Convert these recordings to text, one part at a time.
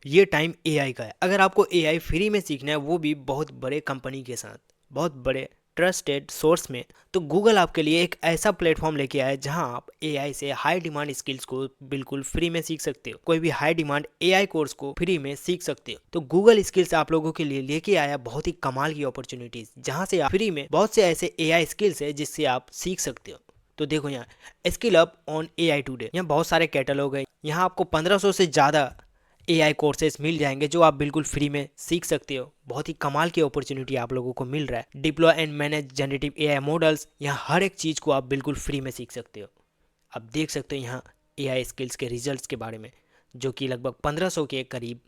ये time AI का है। अगर आपको एआई फ्री में सीखना है, वो भी बहुत बड़े कंपनी के साथ, बहुत बड़े ट्रस्टेड सोर्स में, तो गूगल आपके लिए एक ऐसा प्लेटफॉर्म लेके आया है जहां आप एआई से हाई डिमांड स्किल्स को बिल्कुल फ्री में सीख सकते हो। कोई भी हाई डिमांड एआई कोर्स को फ्री में सीख सकते हो। तो गूगल स्किल्स आप लोगों के लिए लेके आया बहुत ही कमाल की अपॉर्चुनिटीज, जहां से आप फ्री में बहुत से ऐसे एआई स्किल्स है जिससे आप सीख सकते हो। तो देखो यहाँ skill up on AI today, यहाँ बहुत सारे कैटलॉग है। यहाँ आपको 1500 से ज़्यादा एआई कोर्सेज मिल जाएंगे जो आप बिल्कुल फ्री में सीख सकते हो। बहुत ही कमाल की अपॉर्चुनिटी आप लोगों को मिल रहा है। Deploy and manage generative AI models, यहाँ हर एक चीज़ को आप बिल्कुल फ्री में सीख सकते हो। आप देख सकते हो यहाँ एआई स्किल्स के रिजल्ट्स के बारे में, जो कि लगभग 1500 के करीब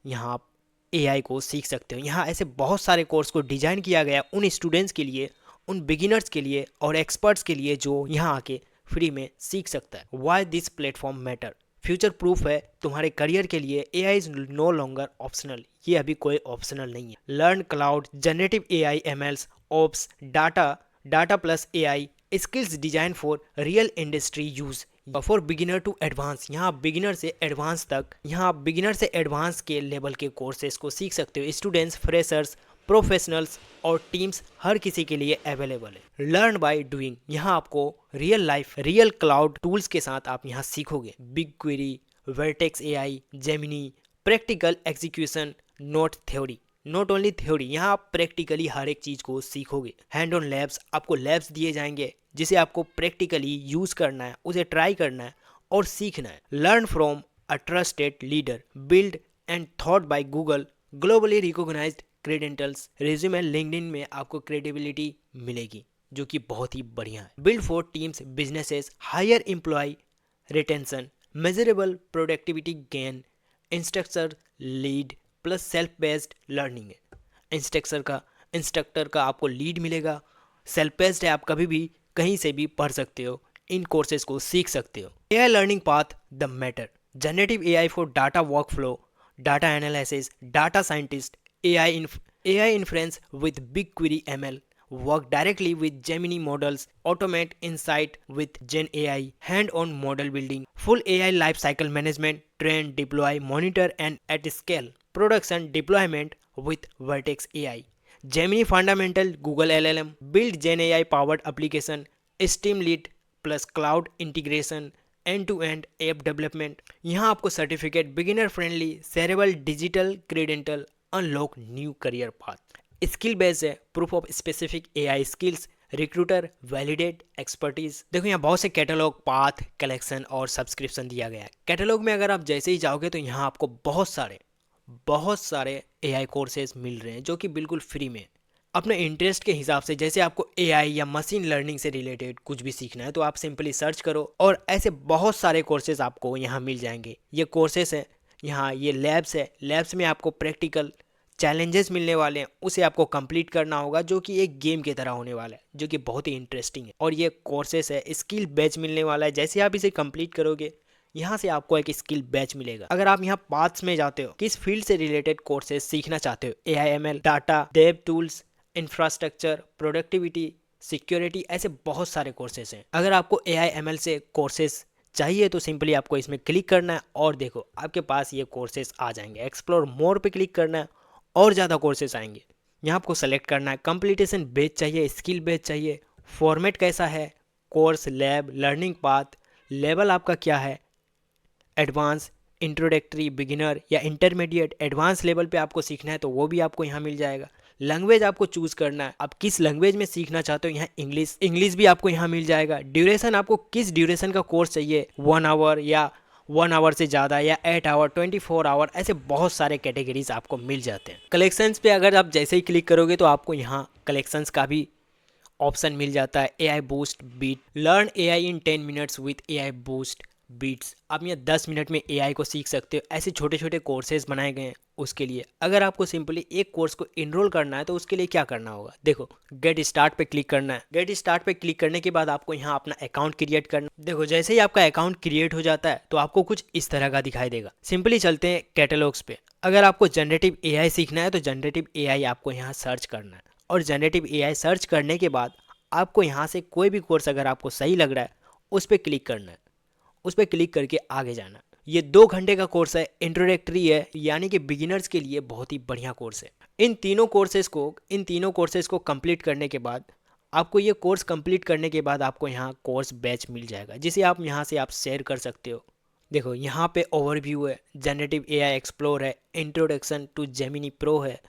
यहाँ आप एआई को सीख सकते हो। यहाँ ऐसे बहुत सारे कोर्स को डिजाइन किया गया उन स्टूडेंट्स के लिए, उन बिगिनर्स के लिए और एक्सपर्ट्स के लिए जो यहाँ आके फ्री में सीख सकता है। Why this platform matter, future proof है तुम्हारे करियर के लिए। AI is no longer optional, ये अभी कोई ऑप्शनल नहीं है। Learn cloud, generative AI, MLOps, data plus AI skills design for real industry use for beginner to advance. यहाँ बिगिनर से एडवांस तक, यहाँ बिगिनर से एडवांस के लेवल के कोर्सेज को सीख सकते हो। स्टूडेंट्स, फ्रेशर्स, प्रोफेशनल्स और टीम्स, हर किसी के लिए अवेलेबल है। लर्न बाय डूइंग, यहाँ आपको real life, real cloud tools के साथ आप यहाँ सीखोगे। Big query, vertex AI, Gemini, practical execution, note theory, not only theory, यहाँ आप प्रैक्टिकली हर एक चीज़ को सीखोगे। हैंड ऑन लैब्स, आपको लैब्स दिए जाएंगे जिसे आपको प्रैक्टिकली यूज़ करना है, उसे ट्राई करना है और सीखना है। Learn from a trusted leader, build and thought by Google, globally recognised credentials, resume and LinkedIn में आपको क्रेडिबिलिटी मिलेगी जो कि बहुत ही बढ़िया है। Build for teams, businesses, higher employ retention, measurable productivity gain, instructor lead plus self based learning है। इंस्ट्रक्टर का आपको लीड मिलेगा, सेल्फ बेस्ड है, आप कभी भी कहीं से भी पढ़ सकते हो, इन कोर्सेज को सीख सकते हो। AI learning path the matter, generative AI for data workflow, data analysis, data scientist, AI influence with big query ML, work directly with Gemini models, automate insight with Gen AI, hand-on model building, full AI lifecycle management, train, deploy, monitor and at scale, production deployment with Vertex AI, Gemini fundamental, Google LLM, build Gen AI powered application, Streamlit plus cloud integration, end-to-end app development। यहाँ आपको certificate, beginner friendly, shareable digital credential, unlock new career path. Skill based है, proof of specific AI skills, recruiter, validate expertise. देखो यहाँ बहुत से catalogue, path, collection और subscription दिया गया है। कैटलॉग में अगर आप जैसे ही जाओगे तो यहाँ आपको बहुत सारे एआई कोर्सेज मिल रहे हैं जो कि बिल्कुल फ्री में। अपने इंटरेस्ट के हिसाब से, जैसे आपको एआई या मशीन लर्निंग से रिलेटेड कुछ भी सीखना है तो आप सिंपली सर्च करो और ऐसे बहुत सारे कोर्सेज आपको यहाँ मिल जाएंगे। ये कोर्सेज हैं, यहाँ ये लैब्स है, लैब्स में आपको प्रैक्टिकल चैलेंजेस मिलने वाले हैं, उसे आपको कंप्लीट करना होगा जो कि एक गेम की तरह होने वाला है, जो कि बहुत ही इंटरेस्टिंग है। और ये कोर्सेस है, स्किल बैच मिलने वाला है, जैसे आप इसे कंप्लीट करोगे यहाँ से आपको एक स्किल बैच मिलेगा। अगर आप यहाँ पाथ्स में जाते हो, किस फील्ड से रिलेटेड कोर्सेज सीखना चाहते हो, AI ML, data, dev tools, infrastructure, productivity, security, ऐसे बहुत सारे कोर्सेज हैं। अगर आपको एआई एमएल से कोर्सेज चाहिए तो सिंपली आपको इसमें क्लिक करना है और देखो आपके पास ये कोर्सेज आ जाएंगे। एक्सप्लोर मोर पे क्लिक करना है और ज़्यादा कोर्सेज आएंगे। यहाँ आपको सेलेक्ट करना है, कंप्लीटेशन बेच चाहिए, स्किल बेच चाहिए, फॉर्मेट कैसा है, course, lab, learning path, level आपका क्या है, एडवांस, इंट्रोडक्टरी, बिगिनर या इंटरमीडिएट। एडवांस लेवल पे आपको सीखना है तो वो भी आपको यहाँ मिल जाएगा। लैंग्वेज आपको चूज करना है, आप किस लैंग्वेज में सीखना चाहते हो, यहाँ इंग्लिश भी आपको यहाँ मिल जाएगा। ड्यूरेशन, आपको किस ड्यूरेशन का कोर्स चाहिए, 1 आवर या 1 आवर से ज़्यादा या 8 आवर, 24 आवर, ऐसे बहुत सारे कैटेगरीज आपको मिल जाते हैं। कलेक्शंस पे अगर आप जैसे ही क्लिक करोगे तो आपको यहाँ कलेक्शंस का भी ऑप्शन मिल जाता है। AI boost beat, learn AI in 10 minutes with AI boost beats, आप यहाँ 10 मिनट में एआई को सीख सकते हो। ऐसे छोटे छोटे कोर्सेज बनाए गए हैं उसके लिए। अगर आपको सिंपली एक कोर्स को इनरोल करना है तो उसके लिए क्या करना होगा, देखो गेट स्टार्ट पे क्लिक करना है। गेट स्टार्ट पे क्लिक करने के बाद आपको यहाँ अपना अकाउंट क्रिएट करना। देखो जैसे ही आपका अकाउंट क्रिएट हो जाता है तो आपको कुछ इस तरह का दिखाई देगा। सिंपली चलते हैं कैटलॉग्स पे। अगर आपको जनरेटिव एआई सीखना है तो जनरेटिव एआई आपको यहाँ सर्च करना है और जनरेटिव एआई सर्च करने के बाद आपको यहाँ से कोई भी कोर्स अगर आपको सही लग रहा है उस पर क्लिक करना है, उस पर क्लिक करके आगे जाना। ये 2 घंटे का कोर्स है, इंट्रोडक्टरी है, यानी कि बिगिनर्स के लिए बहुत ही बढ़िया कोर्स है। इन तीनों कोर्सेज को कंप्लीट करने के बाद आपको ये कोर्स कंप्लीट करने के बाद आपको यहाँ कोर्स बैच मिल जाएगा, जिसे आप यहाँ से आप शेयर कर सकते हो। देखो यहाँ पे ओवरव्यू है, जनरेटिव एआई एक्सप्लोर है, इंट्रोडक्शन टू जेमिनी प्रो है,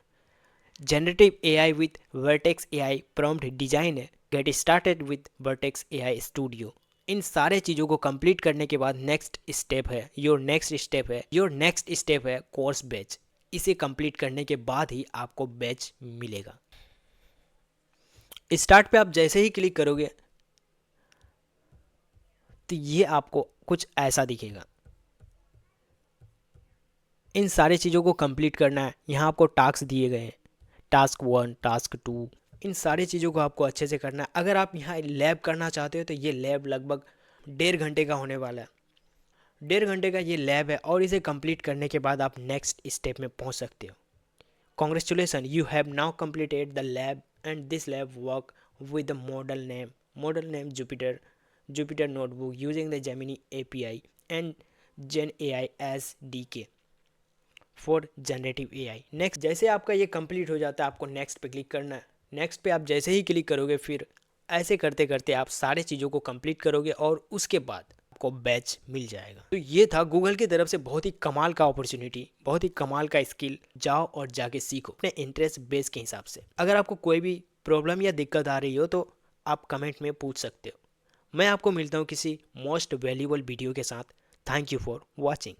generative AI with Vertex AI prompt design है, get started with Vertex AI studio. इन सारे चीज़ों को कंप्लीट करने के बाद योर नेक्स्ट स्टेप है कोर्स बैच। इसे कंप्लीट करने के बाद ही आपको बैच मिलेगा। स्टार्ट पे आप जैसे ही क्लिक करोगे तो ये आपको कुछ ऐसा दिखेगा। इन सारी चीज़ों को कंप्लीट करना है। यहाँ आपको टास्क दिए गए हैं, टास्क 1, टास्क 2, इन सारी चीज़ों को आपको अच्छे से करना है। अगर आप यहाँ लैब करना चाहते हो तो ये लैब लगभग 1.5 घंटे का होने वाला है। 1.5 घंटे का ये लैब है और इसे कंप्लीट करने के बाद आप नेक्स्ट स्टेप में पहुँच सकते हो। Congratulation, you have now completed the lab and this lab work with the model name Jupyter notebook using the Gemini API and gen AI S D K for generative AI. Next जैसे आपका ये complete हो जाता है आपको next पे click करना है। नेक्स्ट पे आप जैसे ही क्लिक करोगे फिर ऐसे करते करते आप सारे चीज़ों को कंप्लीट करोगे और उसके बाद आपको बैच मिल जाएगा। तो ये था गूगल की तरफ से बहुत ही कमाल का अपॉर्चुनिटी, बहुत ही कमाल का स्किल। जाओ और जाके सीखो अपने इंटरेस्ट बेस के हिसाब से। अगर आपको कोई भी प्रॉब्लम या दिक्कत आ रही हो तो आप कमेंट में पूछ सकते हो। मैं आपको मिलता हूँ किसी मोस्ट वैल्यूबल वीडियो के साथ। Thank you for watching.